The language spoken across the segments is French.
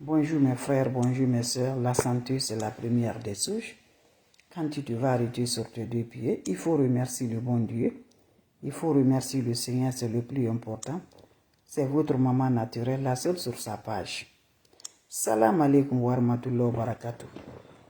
Bonjour mes frères, bonjour mes soeurs. La santé, c'est la première des souches. Quand tu te vas arrêter sur tes deux pieds, il faut remercier le bon Dieu. Il faut remercier le Seigneur, c'est le plus important. C'est votre maman naturelle, la seule sur sa page. Salam alaikum wa rahmatullahi wa barakatuh.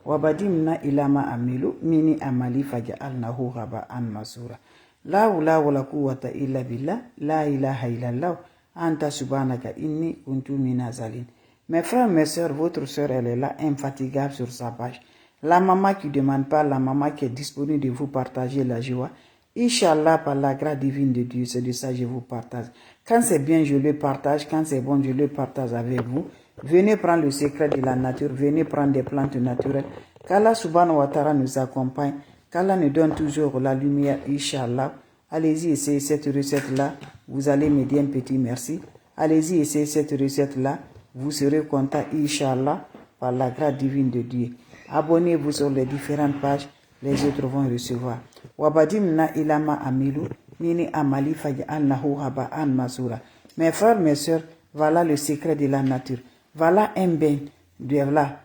Wabadimna ilama amilu mini amali faja'alnahu haba'an masura. La hawla wala quwwata illa billah, la ilaha illallah, anta subhanaka inni kuntu minazalin. Mes frères, mes soeurs, votre soeur, elle est là, infatigable sur sa page. La maman qui ne demande pas, la maman qui est disponible de vous partager la joie. Inch'Allah, par la grâce divine de Dieu, c'est de ça que je vous partage. Quand c'est bien, je le partage. Quand c'est bon, je le partage avec vous. Venez prendre le secret de la nature. Venez prendre des plantes naturelles. Qu'Allah subhanahu wa ta'ala nous accompagne. Qu'Allah nous donne toujours la lumière, Inch'Allah. Allez-y, essayez cette recette-là. Vous allez me dire un petit merci. Allez-y, essayez cette recette-là. Vous serez content, Inch'Allah, par la grâce divine de Dieu. Abonnez-vous sur les différentes pages, les autres vont recevoir. Wabadimna ilama amilu, mini amali faja'alnahu haba'an masura. Mes frères, mes soeurs, voilà le secret de la nature. Voilà un bain, voilà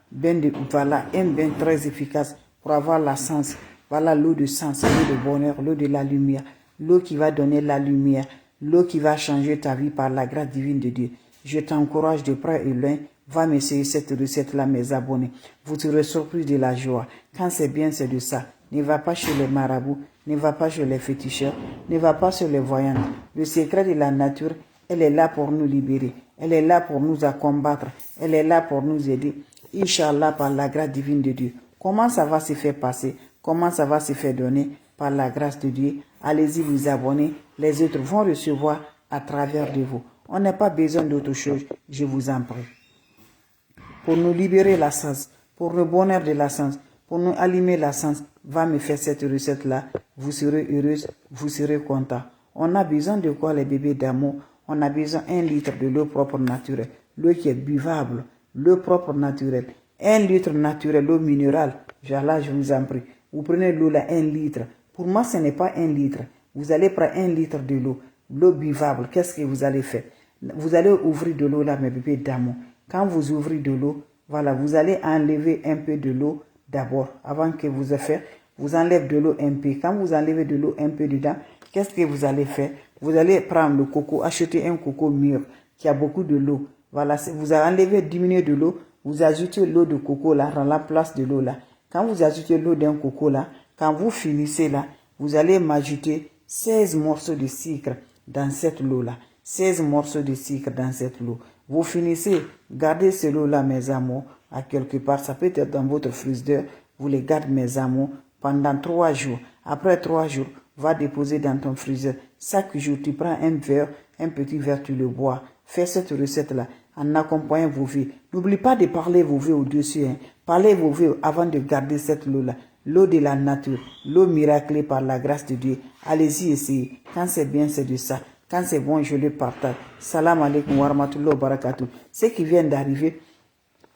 un bain très efficace pour avoir la sens. Voilà l'eau de sens, l'eau de bonheur, l'eau de la lumière, l'eau qui va donner la lumière, l'eau qui va changer ta vie par la grâce divine de Dieu. Je t'encourage de près et loin, va m'essayer cette recette-là, mes abonnés. Vous serez surpris de la joie. Quand c'est bien, c'est de ça. Ne va pas chez les marabouts, ne va pas chez les féticheurs, ne va pas chez les voyants. Le secret de la nature, elle est là pour nous libérer. Elle est là pour nous combattre. Elle est là pour nous aider. Inch'Allah, par la grâce divine de Dieu. Comment ça va se faire passer? Comment ça va se faire donner? Par la grâce de Dieu. Allez-y vous abonner. Les autres vont recevoir à travers de vous. On n'a pas besoin d'autre chose, je vous en prie. Pour nous libérer la sens, pour le bonheur de la sens, pour nous allumer la sens, va me faire cette recette-là. Vous serez heureuse, vous serez content. On a besoin de quoi les bébés d'amour? On a besoin d'un litre de l'eau propre naturelle, l'eau qui est buvable, l'eau propre naturelle. 1 litre naturel, l'eau minérale. Là, je vous en prie. Vous prenez l'eau là, 1 litre. Pour moi, ce n'est pas 1 litre. Vous allez prendre 1 litre de l'eau. L'eau buvable, qu'est-ce que vous allez faire? Vous allez ouvrir de l'eau là, mes bébés d'amour. Quand vous ouvrez de l'eau, voilà, vous allez enlever un peu de l'eau d'abord. Avant que vous fassiez, vous enlevez de l'eau un peu. Quand vous enlevez de l'eau un peu dedans, qu'est-ce que vous allez faire? Vous allez prendre le coco, acheter un coco mûr qui a beaucoup de l'eau. Voilà, vous allez enlever, diminuer de l'eau. Vous ajoutez l'eau de coco là, dans la place de l'eau là. Quand vous ajoutez l'eau d'un coco là, quand vous finissez là, vous allez m'ajouter 16 morceaux de sucre dans cette eau là. 16 morceaux de sucre dans cette eau. Vous finissez, gardez ce lot-là, mes amours, à quelque part. Ça peut être dans votre frigidaire. Vous les gardez, mes amours, pendant 3 jours. Après 3 jours, va déposer dans ton frigidaire. Chaque jour, tu prends un verre, un petit verre, tu le bois. Fais cette recette-là en accompagnant vos vies. N'oublie pas de parler vos vies au-dessus. Parlez vos vies avant de garder cette eau-là. L'eau de la nature, l'eau miraculée par la grâce de Dieu. Allez-y, essayez. Quand c'est bien, c'est de ça. Quand c'est bon, je le partage. Salam alaikum wa rahmatullahi wa barakatuh. Ce qui vient d'arriver,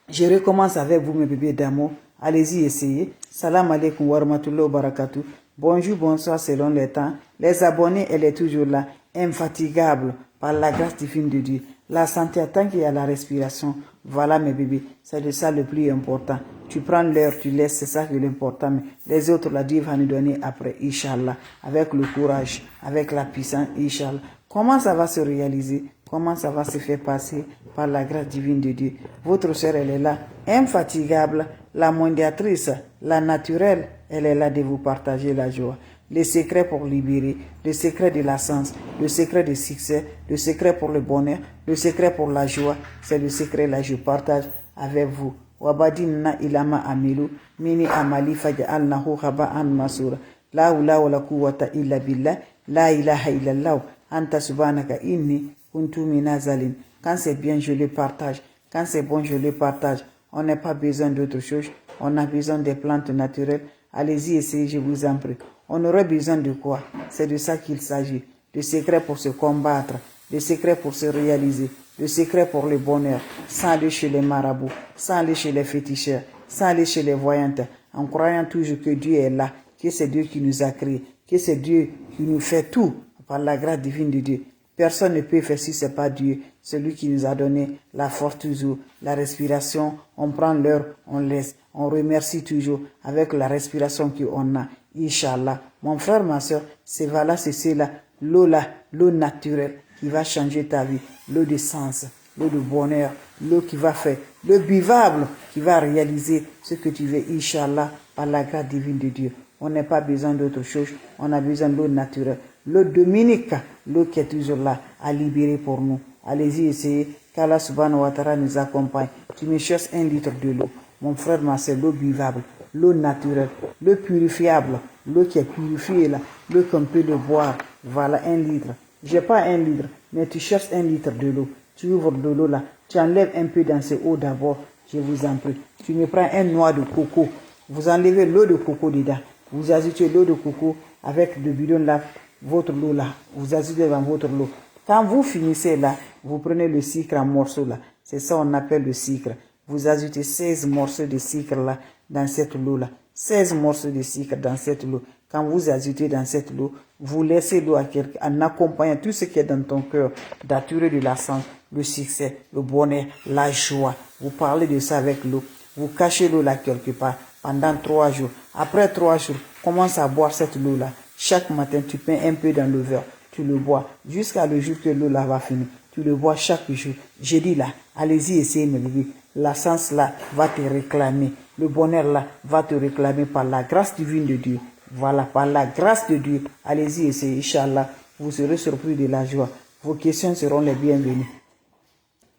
je recommence avec vous, mes bébés d'amour. Allez-y, essayez. Salam alaikum wa rahmatullahi wa barakatuh. Bonjour, bonsoir, selon les temps. Les abonnés, elle est toujours là, infatigable, par la grâce divine de Dieu. La santé, tant qu'il y a la respiration, voilà mes bébés, c'est de ça le plus important. Tu prends l'heure, tu laisses, c'est ça qui est l'important. Mais les autres, la Dieu va nous donner après, Inch'Allah, avec le courage, avec la puissance, Inch'Allah. Comment ça va se réaliser? Comment ça va se faire passer par la grâce divine de Dieu? Votre sœur, elle est là, infatigable, la mondiatrice, la naturelle, elle est là de vous partager la joie. Les secrets pour libérer, le secret de la sens, le secret du succès, le secret pour le bonheur, le secret pour la joie, c'est le secret là, je partage avec vous. Wabadimna ilama amilu, mini amali faja'alnahu haba'an masura. La hawla wala quwwata illa billah, la ilaha illallah, anta subhanaka inni kuntu minazalin. Quand c'est bien, je le partage. Quand c'est bon, je le partage. On n'a pas besoin d'autre chose. On a besoin des plantes naturelles. Allez-y, essayez, je vous en prie. On aurait besoin de quoi? C'est de ça qu'il s'agit. Le secret pour se combattre, le secret pour se réaliser, le secret pour le bonheur, sans aller chez les marabouts, sans aller chez les féticheurs, sans aller chez les voyantes, en croyant toujours que Dieu est là, que c'est Dieu qui nous a créés, que c'est Dieu qui nous fait tout par la grâce divine de Dieu. Personne ne peut faire si ce n'est pas Dieu. celui qui nous a donné la force toujours, la respiration, on prend l'heure, on laisse, on remercie toujours avec la respiration qu'on a. Inch'Allah, mon frère, ma soeur, c'est voilà, c'est cela, l'eau là, l'eau naturelle qui va changer ta vie, l'eau de sens, l'eau de bonheur, l'eau qui va faire, l'eau buvable qui va réaliser ce que tu veux, Inch'Allah, par la grâce divine de Dieu. On n'a pas besoin d'autre chose, on a besoin de l'eau naturelle. L'eau dominique, l'eau qui est toujours là, à libérer pour nous. Allez-y, essayez, qu'Allah subhanahu wa ta'ala nous accompagne. Tu me cherches 1 litre de l'eau. Mon frère, ma soeur, l'eau buvable, l'eau naturelle, l'eau purifiable, l'eau qui est purifiée là, l'eau qu'on peut le boire. Voilà 1 litre. J'ai pas 1 litre, mais tu cherches 1 litre de l'eau. Tu ouvres de l'eau là, tu enlèves un peu dans ces eaux d'abord, je vous en prie. Tu me prends un noix de coco, vous enlevez l'eau de coco dedans. Vous ajoutez l'eau de coco avec le bidon là, votre eau là, vous ajoutez dans votre eau. Quand vous finissez là, vous prenez le sucre en morceaux là. C'est ça on appelle le sucre. Vous ajoutez 16 morceaux de sucre là, dans cette eau là. 16 morceaux de sucre dans cette eau. Quand vous ajoutez dans cette eau, vous laissez l'eau à quelqu'un en accompagnant tout ce qui est dans ton cœur, d'attirer de la santé, le succès, le bonheur, la joie. Vous parlez de ça avec l'eau. Vous cachez l'eau là quelque part pendant 3 jours. Après 3 jours, commence à boire cette eau là. Chaque matin, tu mets un peu dans le verre. Tu le bois jusqu'à le jour que l'eau là va finir. Tu le bois chaque jour. J'ai dit là, allez-y, essayez mes bébés. La sens là va te réclamer. Le bonheur là va te réclamer par la grâce divine de Dieu. Voilà, par la grâce de Dieu. Allez-y, essayez, Inch'Allah. Vous serez surpris de la joie. Vos questions seront les bienvenues.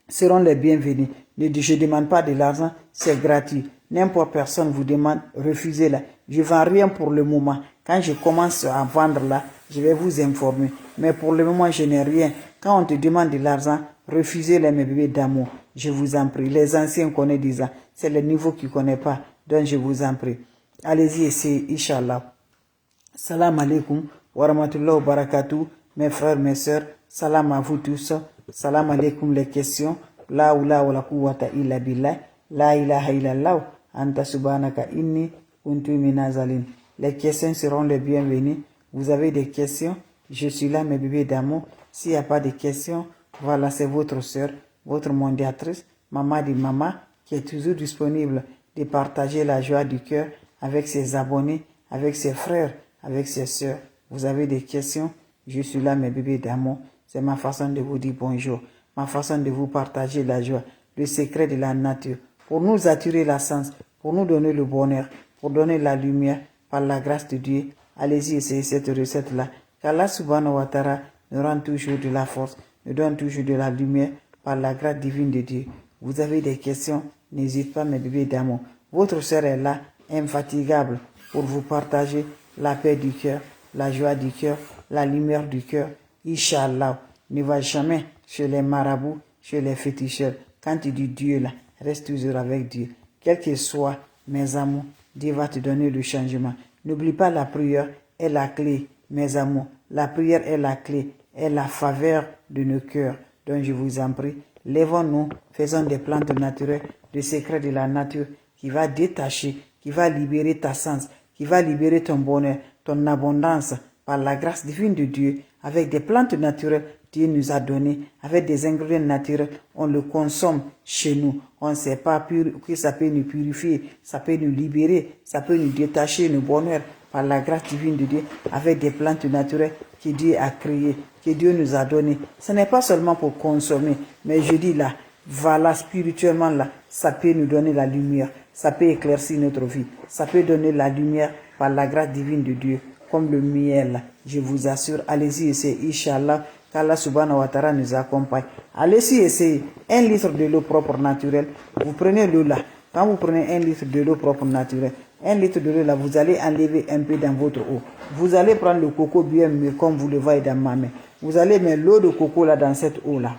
Je ne demande pas de l'argent, c'est gratuit. N'importe personne vous demande, refusez-la. Je ne vends rien pour le moment. Quand je commence à vendre là, je vais vous informer. Mais pour le moment, je n'ai rien. Quand on te demande de l'argent, refusez-les, mes bébés d'amour. Je vous en prie. Les anciens connaissent déjà. C'est le niveau qui ne connaît pas. Donc, je vous en prie. Allez-y, essayez, Inch'Allah. Salam alaikum wa rahmatullahi wa barakatuh. Mes frères, mes sœurs, salam à vous tous. Salam alaikum les questions. La oula wa la quwwata illa billah. La ilaha illallah. Anta subhanaka inni kuntu minazalin. Les questions seront les bienvenues. Vous avez des questions? Je suis là, mes bébés d'amour. S'il n'y a pas de questions, voilà, c'est votre sœur, votre mondiatrice, maman de maman, qui est toujours disponible de partager la joie du cœur avec ses abonnés, avec ses frères, avec ses sœurs. Vous avez des questions? Je suis là, mes bébés d'amour. C'est ma façon de vous dire bonjour, ma façon de vous partager la joie, le secret de la nature, pour nous attirer la sens, pour nous donner le bonheur, pour donner la lumière, par la grâce de Dieu. Allez-y, essayez cette recette-là. Qu'Allah subhanahu wa ta'ala nous rend toujours de la force, nous donne toujours de la lumière, par la grâce divine de Dieu. Vous avez des questions? N'hésitez pas, mes bébés d'amour. Votre sœur est là, infatigable, pour vous partager la paix du cœur, la joie du cœur, la lumière du cœur. Inch'Allah, ne va jamais chez les marabouts, chez les féticheurs. Quand tu dis Dieu là, reste toujours avec Dieu. Quel que soit, mes amours, Dieu va te donner le changement. N'oublie pas, la prière est la clé, mes amours. La prière est la clé, est la faveur de nos cœurs. Donc je vous en prie, lèvons-nous, faisons des plantes naturelles, des secrets de la nature qui va détacher, qui va libérer ta sens, qui va libérer ton bonheur, ton abondance par la grâce divine de Dieu. Avec des plantes naturelles, Dieu nous a donné, avec des ingrédients naturels, on le consomme chez nous. On ne sait pas que ça peut nous purifier, ça peut nous libérer, ça peut nous détacher nos bonheurs par la grâce divine de Dieu, avec des plantes naturelles que Dieu a créées, que Dieu nous a données. Ce n'est pas seulement pour consommer, mais je dis là, voilà, spirituellement là, ça peut nous donner la lumière, ça peut éclaircir notre vie, ça peut donner la lumière par la grâce divine de Dieu, comme le miel. Je vous assure, allez-y essayez, Inch'Allah, qu'Allah subhanahu wa ta'ala nous accompagne. Allez-y essayer 1 litre de l'eau propre naturelle. Vous prenez l'eau là. Quand vous prenez 1 litre de l'eau propre naturelle, 1 litre de l'eau là, vous allez enlever un peu dans votre eau. Vous allez prendre le coco bien mûr, comme vous le voyez dans ma main. Vous allez mettre l'eau de coco là dans cette eau là.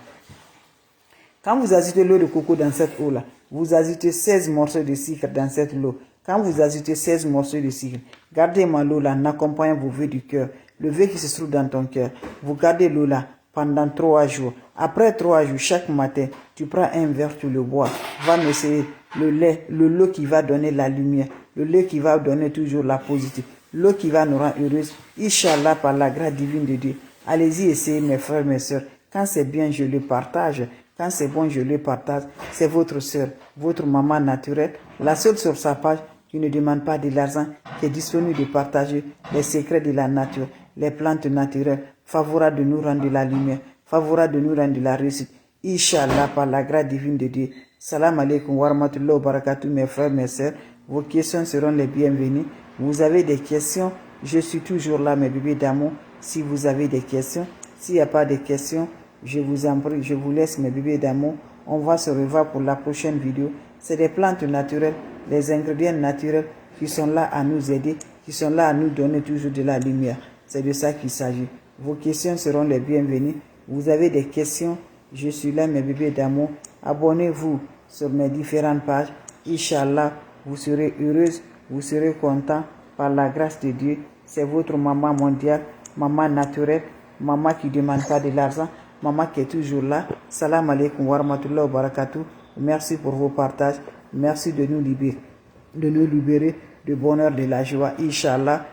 Quand vous ajoutez l'eau de coco dans cette eau là, vous ajoutez 16 morceaux de sucre dans cette eau. Quand vous ajoutez 16 morceaux de sucre, gardez-moi l'eau là en accompagnant vos vœux du cœur. Le vœu qui se trouve dans ton cœur. Vous gardez l'eau là pendant 3 jours. Après 3 jours, chaque matin, tu prends un verre, tu le bois. Va m'essayer le lait, l'eau qui va donner la lumière, le lait qui va donner toujours la positive, l'eau qui va nous rendre heureux. Inch'Allah, par la grâce divine de Dieu. Allez-y, essayez, mes frères, mes sœurs. Quand c'est bien, je le partage. Quand c'est bon, je le partage. C'est votre soeur, votre maman naturelle, la seule sur sa page qui ne demande pas de l'argent, qui est disponible de partager les secrets de la nature, les plantes naturelles, favorable de nous rendre de la lumière, favorable de nous rendre de la réussite. Inch'Allah, par la grâce divine de Dieu. Salam alaikum wa rahmatullahi wa barakatuh, mes frères, mes sœurs. Vos questions seront les bienvenues. Vous avez des questions, je suis toujours là, mes bébés d'amour. Si vous avez des questions, s'il n'y a pas de questions, je vous en prie, je vous laisse, mes bébés d'amour. On va se revoir pour la prochaine vidéo. C'est des plantes naturelles, les ingrédients naturels qui sont là à nous aider, qui sont là à nous donner toujours de la lumière. C'est de ça qu'il s'agit. Vos questions seront les bienvenues. Vous avez des questions, je suis là, mes bébés d'amour. Abonnez-vous sur mes différentes pages. Inch'Allah, vous serez heureuse, vous serez content par la grâce de Dieu. C'est votre maman mondiale, maman naturelle, maman qui ne demande pas de l'argent, maman qui est toujours là. Salam alaikum wa rahmatullahi wa barakatuh. Merci pour vos partages. Merci de nous libérer, de bonheur, de la joie. Inch'Allah.